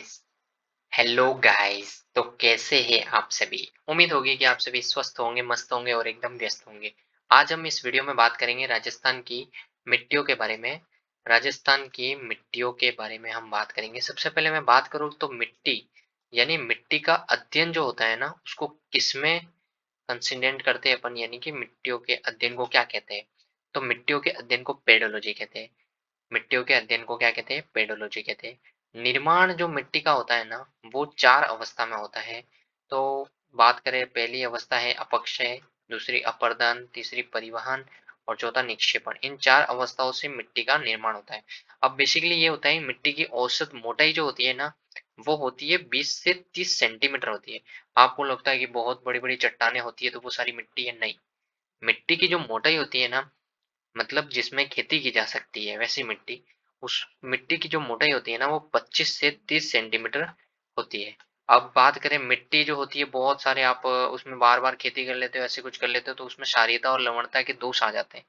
Guys. Hello guys. तो कैसे हैं आप सभी? उम्मीद होगी कि आप सभी स्वस्थ होंगे, मस्त होंगे और एकदम व्यस्त होंगे। आज हम इस वीडियो में बात करेंगे राजस्थान की मिट्टियों के बारे में। राजस्थान की मिट्टियों के बारे में हम बात करेंगे। सबसे पहले मैं बात करूं तो मिट्टी यानी मिट्टी का अध्ययन जो होता है ना, उसको किसमें कंसिडेंट करते हैं अपन, यानी कि मिट्टियों के अध्ययन को क्या कहते हैं? तो मिट्टियों के अध्ययन को पेडोलॉजी कहते हैं। मिट्टियों के अध्ययन को क्या कहते हैं? पेडोलॉजी कहते हैं। निर्माण जो मिट्टी का होता है ना, वो चार अवस्था में होता है। तो बात करें, पहली अवस्था है अपक्षय, दूसरी अपर्दन, तीसरी परिवहन और चौथा निक्षेपण। इन चार अवस्थाओं से मिट्टी का निर्माण होता है। अब बेसिकली ये होता है, मिट्टी की औसत मोटाई जो होती है ना, वो होती है 20 से 30 सेंटीमीटर होती है। आपको लगता है कि बहुत बड़ी बड़ी चट्टाने होती है तो वो सारी मिट्टी है, नहीं। मिट्टी की जो मोटाई होती है ना, मतलब जिसमें खेती की जा सकती है वैसी मिट्टी, उस मिट्टी की जो मोटाई होती है ना, वो 25 से 30 सेंटीमीटर होती है। अब बात करें, मिट्टी जो होती है बहुत सारे, आप उसमें बार बार खेती कर लेते हो, ऐसे कुछ कर लेते हो, तो उसमें क्षारीयता और लवणता के दोष आ जाते हैं।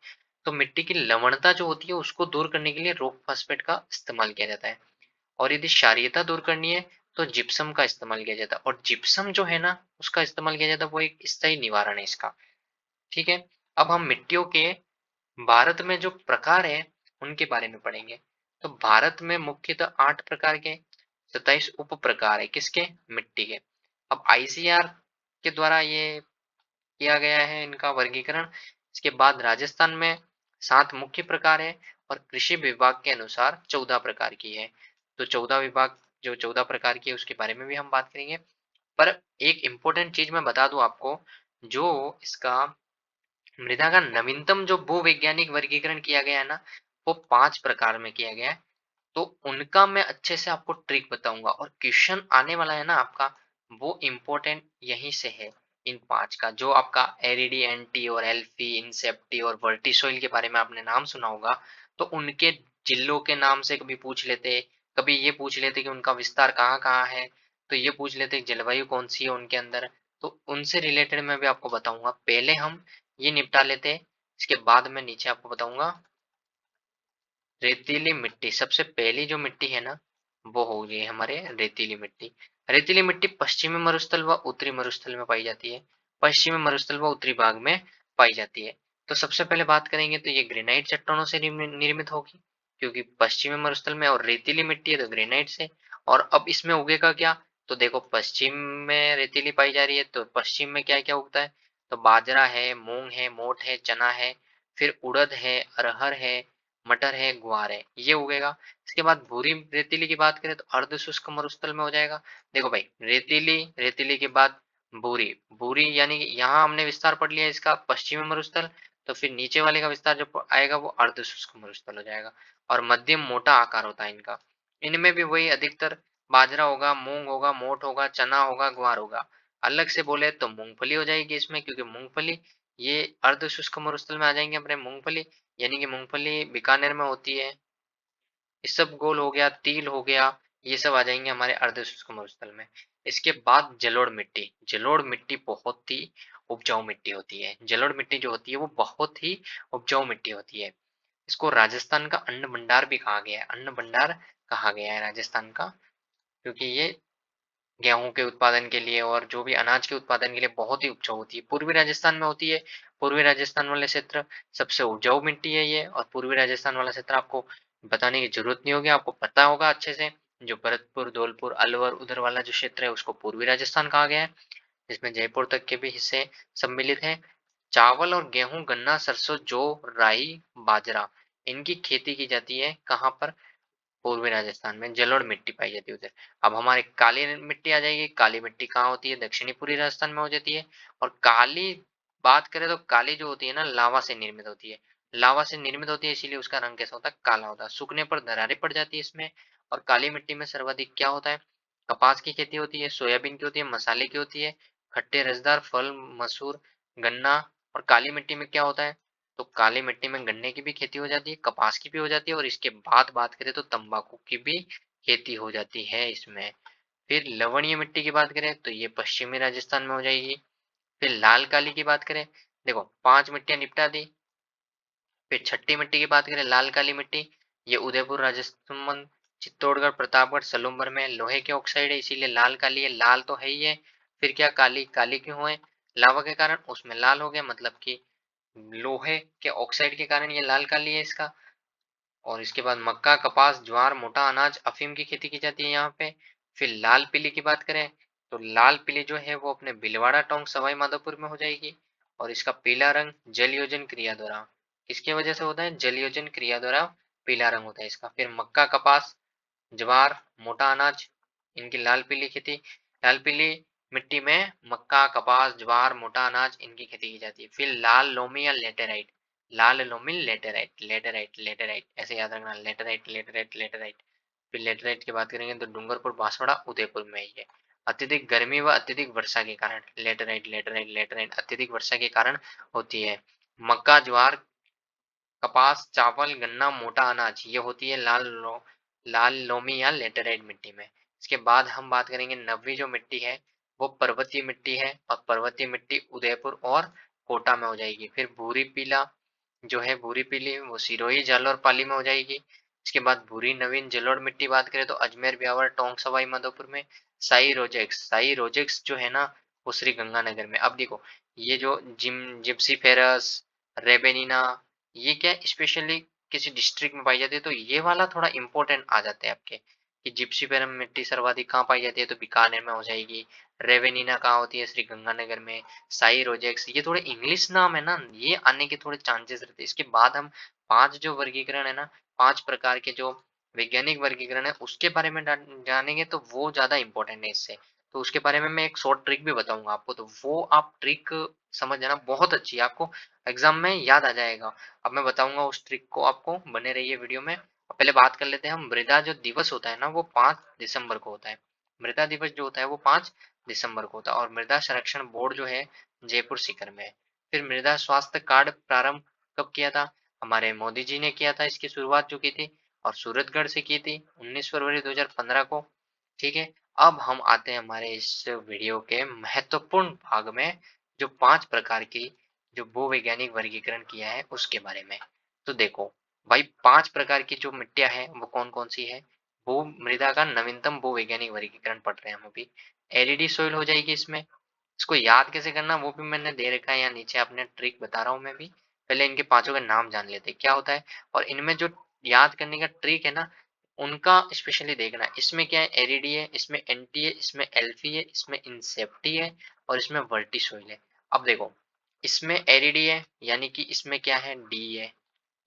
तो मिट्टी की लवणता जो होती है उसको दूर करने के लिए रॉक फास्फेट का इस्तेमाल किया जाता है। और यदि क्षारीयता दूर करनी है तो जिप्सम का इस्तेमाल किया जाता है। और जिप्सम जो है ना, उसका इस्तेमाल किया जाता है, वो एक स्थायी निवारण है इसका। ठीक है। अब हम मिट्टियों के भारत में जो प्रकार है उनके बारे में पढ़ेंगे। तो भारत में मुख्यतः 8 प्रकार के 27 उप प्रकार है, किसके? मिट्टी के। अब आईसीआर के द्वारा ये किया गया है इनका वर्गीकरण। इसके बाद राजस्थान में 7 मुख्य प्रकार है और कृषि विभाग के अनुसार 14 प्रकार की है। तो 14 विभाग, जो 14 प्रकार की है, उसके बारे में भी हम बात करेंगे। पर एक इंपॉर्टेंट चीज मैं बता दूं आपको, जो इसका मृदा का नवीनतम जो भूवैज्ञानिक वर्गीकरण किया गया है ना, वो 5 प्रकार में किया गया है। तो उनका मैं अच्छे से आपको ट्रिक बताऊंगा, और क्वेश्चन आने वाला है ना आपका, वो इम्पोर्टेंट यहीं से है। इन 5 का, जो आपका एरिडी एंटी और एल्फी इंसेप्टी और वर्टिसोइल के बारे में आपने नाम सुना होगा, तो उनके जिलों के नाम से कभी पूछ लेते, कभी ये पूछ लेते कि उनका विस्तार कहाँ कहाँ है, तो ये पूछ लेते जलवायु कौन सी है उनके अंदर। तो उनसे रिलेटेड मैं भी आपको बताऊंगा। पहले हम ये निपटा लेते हैं, इसके बाद मैं नीचे आपको बताऊंगा। रेतीली मिट्टी, सबसे पहली जो मिट्टी है ना, वो होगी हमारे रेतीली मिट्टी। रेतीली मिट्टी पश्चिमी मरुस्थल व उत्तरी मरुस्थल में पाई जाती है। पश्चिमी मरुस्थल व उत्तरी भाग में पाई जाती है। तो सबसे पहले बात करेंगे तो ये ग्रेनाइट चट्टानों से निर्मित होगी, क्योंकि पश्चिमी मरुस्थल में, और रेतीली मिट्टी है तो ग्रेनाइट से। और अब इसमें उगेगा क्या? तो देखो, पश्चिम में रेतीली पाई जा रही है, तो पश्चिम में क्या क्या उगता है? तो बाजरा है, मूंग है, मोठ है, चना है, फिर उड़द है, अरहर है, मटर है, ग्वार है, ये उगेगा। इसके बाद भूरी रेतीली की बात करें तो अर्ध शुष्क मरुस्थल में हो जाएगा। देखो भाई, रेतीली, रेतीली के बाद भूरी, भूरी यानी कि यहाँ हमने विस्तार पढ़ लिया इसका पश्चिमी मरुस्थल, तो फिर नीचे वाले का विस्तार जो आएगा वो अर्ध शुष्क मरुस्थल हो जाएगा। और मध्यम मोटा आकार होता है इनका। इनमें भी वही अधिकतर बाजरा होगा, मूंग होगा, मोठ होगा, चना होगा, ग्वार होगा। अलग से बोले तो मूंगफली हो जाएगी इसमें, क्योंकि मूंगफली ये अर्ध शुष्क मरुस्थल में आ जाएंगे अपने मूंगफली, यानी कि मूंगफली बीकानेर में होती है। इसबगोल हो गया, तिल हो गया, ये सब आ जाएंगे हमारे अर्ध शुष्क मरुस्थल में। इसके बाद जलोढ़ मिट्टी। जलोढ़ मिट्टी बहुत ही उपजाऊ मिट्टी होती है। जलोढ़ मिट्टी जो होती है वो बहुत ही उपजाऊ मिट्टी होती है। इसको राजस्थान का अन्न भंडार भी कहा गया है। अन्न भंडार कहा गया है राजस्थान का, क्योंकि ये गेहूं के उत्पादन के लिए और जो भी अनाज के उत्पादन के लिए बहुत ही उपजाऊ होती है। पूर्वी राजस्थान में होती है। पूर्वी राजस्थान वाले क्षेत्र सबसे उपजाऊ मिट्टी है ये। और पूर्वी राजस्थान वाला क्षेत्र आपको बताने की जरूरत नहीं होगी, आपको पता होगा अच्छे से। जो भरतपुर, धौलपुर, अलवर, उधर वाला जो क्षेत्र है उसको पूर्वी राजस्थान कहा गया है, जिसमें जयपुर तक के भी हिस्से सम्मिलित हैं। चावल और गेहूं, गन्ना, सरसों, जौ, राई, बाजरा, इनकी खेती की जाती है। कहाँ पर? पूर्वी राजस्थान में जलोढ़ मिट्टी पाई जाती है उधर। अब हमारे काली मिट्टी आ जाएगी। काली मिट्टी कहाँ होती है? दक्षिणी पूर्वी राजस्थान में हो जाती है। और काली बात करें तो काली जो होती है ना, लावा से निर्मित होती है। लावा से निर्मित होती है, इसीलिए उसका रंग कैसा होता है? काला होता है। सूखने पर दरारें पड़ जाती है इसमें। और काली मिट्टी में सर्वाधिक क्या होता है? कपास की खेती होती है, सोयाबीन की होती है, मसाले की होती है, खट्टे रसदार फल, मसूर, गन्ना। और काली मिट्टी में क्या होता है? तो काली मिट्टी में गन्ने की भी खेती हो जाती है, कपास की भी हो जाती है, और इसके बाद बात करें तो तंबाकू की भी खेती हो जाती है इसमें। फिर लवणीय मिट्टी की बात करें तो ये पश्चिमी राजस्थान में हो जाएगी। फिर लाल काली की बात करें, देखो 5 मिट्टियां निपटा दी। फिर छठी मिट्टी की बात करें, लाल काली मिट्टी, ये उदयपुर राजस्थान, चित्तौड़गढ़, प्रतापगढ़, सलूमभर में लोहे के ऑक्साइड है इसीलिए लाल काली है। लाल तो है ही है, फिर क्या काली, काली क्यों है? लावा के कारण उसमें लाल हो गया, मतलब कि लोहे के ऑक्साइड के कारण ये लाल काली है इसका। और इसके बाद मक्का, कपास, ज्वार, मोटा अनाज, अफीम की खेती की जाती है यहाँ पे। फिर लाल पीली की बात करें तो लाल पीली जो है वो अपने भीलवाड़ा, टोंक, सवाई माधोपुर में हो जाएगी। और इसका पीला रंग जल योजन क्रिया द्वारा, किसकी वजह से होता है? जल योजन क्रिया द्वारा पीला रंग होता है इसका। फिर मक्का, कपास, ज्वार, मोटा अनाज, इनकी लाल पीली खेती। लाल पीली मिट्टी में मक्का, कपास, ज्वार, मोटा अनाज इनकी खेती की जाती है। फिर लाल लोमी या लेटेराइट, लाल लोमी लेटेराइट, लेटेराइट, लेटेराइट ऐसे याद रखना, लेटेराइट, लेटेराइट, लेटेराइट। फिर लेटेराइट की बात करेंगे तो डूंगरपुर, बांसवाड़ा, उदयपुर में ही है। अत्यधिक गर्मी व अत्यधिक वर्षा के कारण लेटेराइट, लेटेराइट, लेटेराइट अत्यधिक वर्षा के कारण होती है। मक्का, ज्वार, कपास, चावल, गन्ना, मोटा अनाज ये होती है लाल लोमी या लेटेराइट मिट्टी में। इसके बाद हम बात करेंगे नवी जो मिट्टी है वो पर्वतीय मिट्टी है, और पर्वतीय मिट्टी उदयपुर और कोटा में हो जाएगी। फिर भूरी पीला जो है, भूरी पीली वो सिरोही, जालौर, पाली में हो जाएगी। इसके बाद भूरी नवीन जलोढ़ मिट्टी बात करें तो अजमेर, ब्यावर, टोंक, सवाई माधोपुर में। साई रोजेक्स जो है ना वो श्री गंगानगर में। अब देखो ये जो जिप्सीफेरस, रेबेनिना, ये क्या स्पेशली किसी डिस्ट्रिक्ट में पाई जाती है, तो ये वाला थोड़ा इंपॉर्टेंट आ जाते हैं आपके कि जिप्सीफेरम मिट्टी सर्वाधिक कहाँ पाई जाती है, तो बीकानेर में हो जाएगी। रेवेनिना कहाँ होती है? श्री गंगानगर में। साई रोजेक्स, ये थोड़े इंग्लिश नाम है ना, ये आने के थोड़े चांसेस रहते हैं। इसके बाद हम पांच जो वर्गीकरण है ना, पांच प्रकार के जो वैज्ञानिक वर्गीकरण है उसके बारे में जानेंगे तो वो ज्यादा इंपॉर्टेंट है इससे। तो उसके बारे में मैं एक शॉर्ट ट्रिक भी बताऊंगा आपको, तो वो आप ट्रिक समझ जाना, बहुत अच्छी है, आपको एग्जाम में याद आ जाएगा। अब मैं बताऊंगा उस ट्रिक को आपको, बने रहिए वीडियो में। पहले बात कर लेते हैं हम, मृदा जो दिवस होता है ना वो 5 दिसंबर को होता है। मृदा दिवस जो होता है वो 5 दिसंबर को होता है। और मृदा संरक्षण बोर्ड जो है जयपुर सीकर में है। फिर मृदा स्वास्थ्य कार्ड प्रारंभ कब किया था? हमारे मोदी जी ने किया था इसकी शुरुआत जो की थी, और सूरतगढ़ से की थी 19 फरवरी 2015 को। ठीक है, अब हम आते हैं हमारे इस वीडियो के महत्वपूर्ण भाग में, जो 5 प्रकार की जो भूवैज्ञानिक वर्गीकरण किया है उसके बारे में। तो देखो भाई, 5 प्रकार की जो मिट्टियां हैं वो कौन कौन सी है? भू मृदा का नवीनतम भूवैज्ञानिक वर्गीकरण पढ़ रहे हैं हम अभी। एरिडी सोइल हो जाएगी इसमें। इसको याद कैसे करना वो भी मैंने दे रखा है यहाँ नीचे, अपने ट्रिक बता रहा हूँ मैं भी। पहले इनके पांचों के नाम जान लेते हैं क्या होता है, और इनमें जो याद करने का ट्रिक है ना उनका स्पेशली देखना। इसमें क्या है? एरिडी है, इसमें एंटी है, इसमें एल्फी है, इसमें इंसेप्टी है, और इसमें वर्टिसोइल है। अब देखो इसमें एरिडी है यानी कि इसमें क्या है? डी है,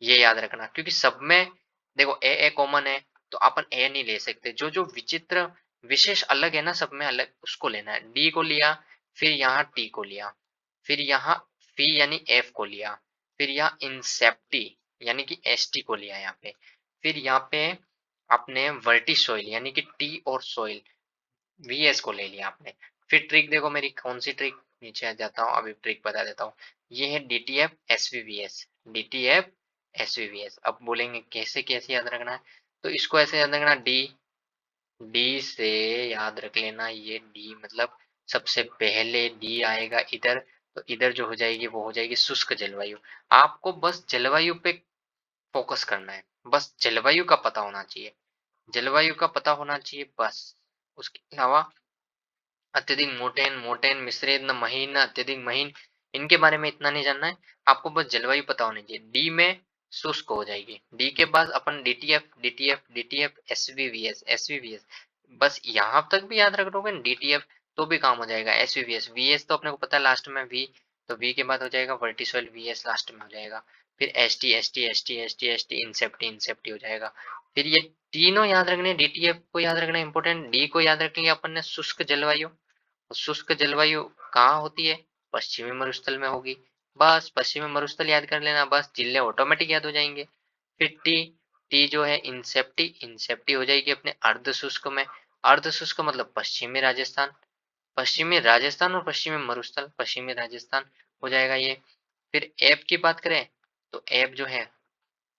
ये याद रखना, क्योंकि सब में देखो ए कॉमन है तो अपन ए नहीं ले सकते, जो जो विचित्र विशेष अलग है ना सब में अलग उसको लेना है। डी को लिया, फिर यहाँ टी को लिया, फिर यहाँ फी यानी एफ को लिया, फिर यहाँ इंसेप्टी यानी कि एस टी को लिया यहाँ पे, फिर यहाँ पे आपने वर्टी सॉइल यानी कि टी और सॉइल वीएस को ले लिया आपने। फिर ट्रिक देखो मेरी कौन सी ट्रिक, नीचे आ जाता हूँ अभी ट्रिक बता देता हूँ। ये है डीटीएफ एसवीवीएस, डीटीएफ एसवीवीएस। अब बोलेंगे कैसे कैसे याद रखना है, तो इसको ऐसे याद रखना, डी, डी से याद रख लेना, ये डी मतलब सबसे पहले डी आएगा इधर, तो इधर जो हो जाएगी वो हो जाएगी शुष्क जलवायु। आपको बस जलवायु पे फोकस करना है, बस जलवायु का पता होना चाहिए, जलवायु का पता होना चाहिए बस। उसके अलावा अत्यधिक मोटेन, मोटेन मिश्रित न महीन न अत्यधिक महीन, इनके बारे में इतना नहीं जानना है। आपको बस जलवायु पता होनी चाहिए। डी में शुष्क हो जाएगी, डी के बाद अपन डीटीएफ, डीटीएफ, डीटीएफ, एसवीवीएस, एसवीवीएस, बस यहाँ तक भी याद रख लोगे डीटीएफ तो भी काम हो जाएगा। एसवीवीएस, वीएस तो अपने को पता है लास्ट में वी, तो वी के बाद हो जाएगा वर्टिसोइल, वीएस लास्ट में हो जाएगा। फिर S T, S T, S T, S T, S T, इंसेप्टी, इंसेप्टी हो जाएगा। फिर ये तीनों याद रखने, डीटीएफ को याद रखना इंपॉर्टेंट, डी को याद रखेंगे अपन ने शुष्क जलवायु। शुष्क जलवायु कहाँ होती है? पश्चिमी मरुस्थल में होगी। बस पश्चिमी मरुस्थल याद कर लेना, बस जिले ऑटोमेटिक याद हो जाएंगे। फिर टी, टी जो है इंसेप्टी, इंसेप्टी हो जाएगी अपने अर्ध शुष्क में। अर्ध शुष्क मतलब पश्चिमी राजस्थान, पश्चिमी राजस्थान और पश्चिमी मरुस्थल, पश्चिमी राजस्थान हो जाएगा ये। फिर एफ की बात करें तो एफ जो है,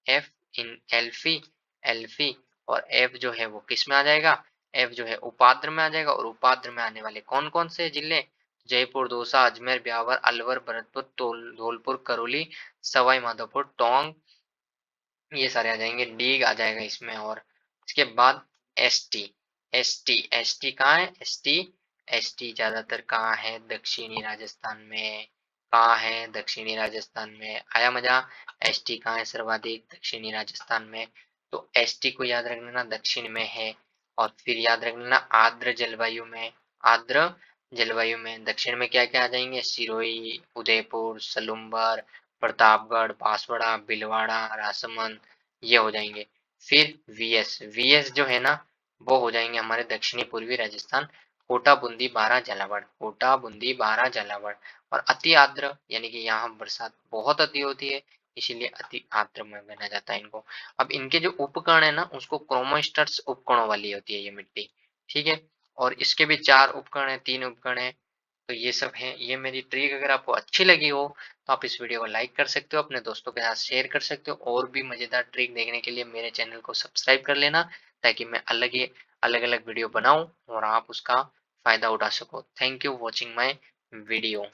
एफ इन एल्फी, एल्फी, और एफ जो है वो किस में आ जाएगा? एफ जो है उपाद्र में आ जाएगा। और उपाद्र में आने वाले कौन कौन से जिले? जयपुर, दौसा, अजमेर, ब्यावर, अलवर, भरतपुर, धौलपुर, करौली, सवाई माधोपुर, टोंक, ये सारे आ जाएंगे। डी आ जाएगा इसमें, और इसके बाद एसटी। एसटी कहाँ है? एसटी ज्यादातर कहाँ है? दक्षिणी राजस्थान में। कहाँ है? दक्षिणी राजस्थान में। आया मजा? एसटी कहाँ है सर्वाधिक? दक्षिणी राजस्थान में। तो एसटी को याद रख लेना दक्षिण में है। और फिर याद रख लेना आर्द्र जलवायु में। आर्द्र जलवायु में दक्षिण में क्या क्या आ जाएंगे? सिरोही, उदयपुर, सलुम्बर, प्रतापगढ़, बांसवाड़ा, भीलवाड़ा, राजसमंद, ये हो जाएंगे। फिर वीएस जो है ना, वो हो जाएंगे हमारे दक्षिणी पूर्वी राजस्थान, कोटा, बूंदी, बारां, झालावाड़। कोटा, बूंदी, बारां, झालावाड़। और अति आर्द्र यानी कि यहाँ बरसात बहुत अति होती है, इसीलिए अति आर्द्र में माना जाता है इनको। अब इनके जो उपकण है ना, उसको क्रोमोस्टर्स उपकणों वाली होती है ये मिट्टी। ठीक है। और इसके भी 4 उपकण है, 3 उपकण है। तो ये सब है। ये मेरी ट्रिक अगर आपको अच्छी लगी हो तो आप इस वीडियो को लाइक कर सकते हो, अपने दोस्तों के साथ शेयर कर सकते हो। और भी मजेदार ट्रिक देखने के लिए मेरे चैनल को सब्सक्राइब कर लेना, ताकि मैं अलग अलग वीडियो बनाऊं और आप उसका फायदा उठा सको। Thank you watching my video.